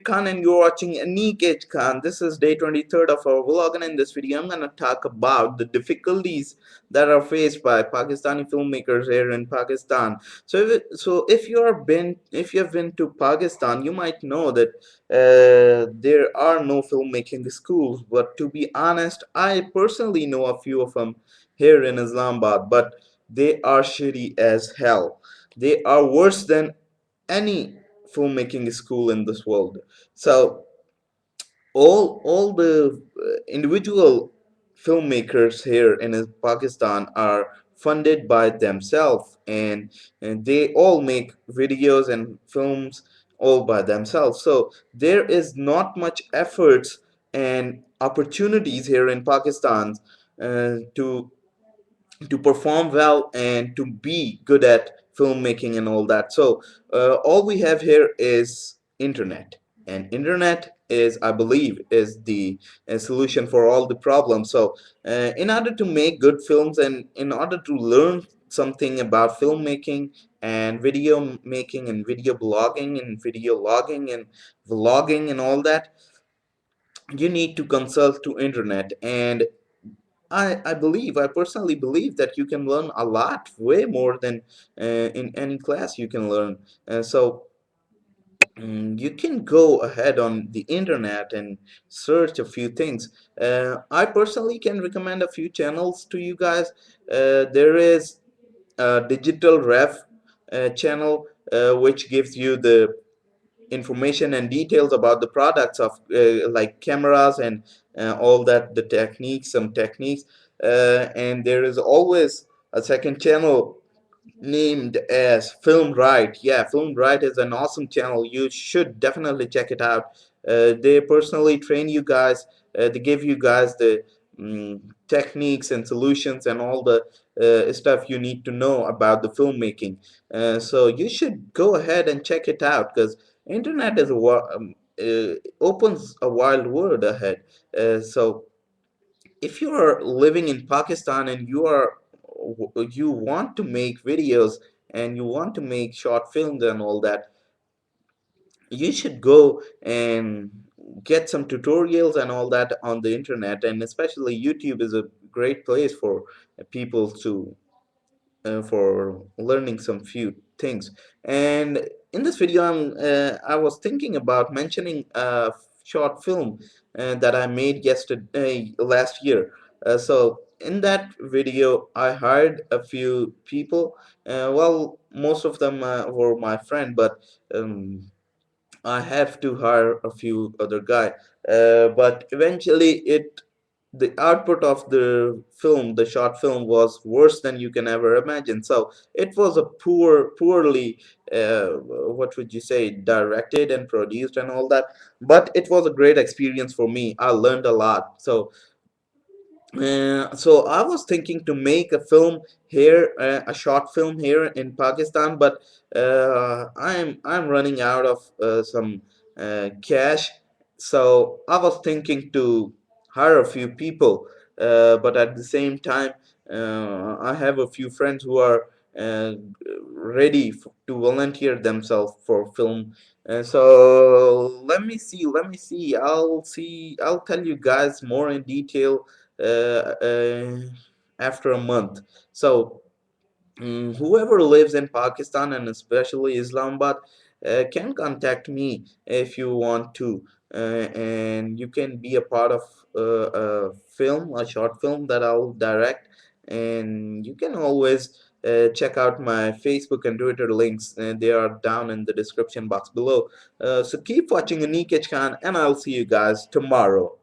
Khan and you're watching Anik Khan. This is day 23rd of our vlog, and in this video I'm gonna talk about the difficulties that are faced by Pakistani filmmakers here in Pakistan. If you have been to Pakistan, you might know that there are no filmmaking schools. But to be honest, I personally know a few of them here in Islamabad, but they are shitty as hell. They are worse than any filmmaking school in this world. So all the individual filmmakers here in Pakistan are funded by themselves, and they all make videos and films all by themselves. So there is not much efforts and opportunities here in Pakistan to perform well and to be good at filmmaking and all that. So all we have here is internet, and internet is, I believe, is the solution for all the problems. So in order to make good films and in order to learn something about filmmaking and video making and video blogging and video logging and vlogging and all that, you need to consult to internet. And I personally believe that you can learn a lot, way more than in any class you can learn. You can go ahead on the internet and search a few things. I personally can recommend a few channels to you guys. There is a digital ref channel which gives you the information and details about the products of like cameras and all that, the techniques, some techniques. And there is always a second channel named as Film Right. Yeah, Film Right is an awesome channel. You should definitely check it out. They personally train you guys. They give you guys the techniques and solutions and all the stuff you need to know about the filmmaking. So you should go ahead and check it out, because internet is opens a wild world ahead. So if you are living in Pakistan and you want to make videos and you want to make short films and all that, you should go and get some tutorials and all that on the internet. And especially YouTube is a great place for people to for learning some few things. And in this video, I was thinking about mentioning a short film that I made yesterday, last year. So in that video, I hired a few people. Well, most of them were my friend, but I have to hire a few other guy. But eventually, the output of the film, the short film, was worse than you can ever imagine. So it was a poorly, what would you say, directed and produced and all that. But it was a great experience for me. I learned a lot. So I was thinking to make a film here, a short film here in Pakistan, but I'm running out of some cash. So I was thinking to hire a few people, but at the same time, I have a few friends who are ready to volunteer themselves for film. So let me see. I'll tell you guys more in detail after a month. So whoever lives in Pakistan and especially Islamabad can contact me if you want to, and you can be a part of a film, a short film that I'll direct. And you can always check out my Facebook and Twitter links. They are down in the description box below. So keep watching Anik Khan, and I'll see you guys tomorrow.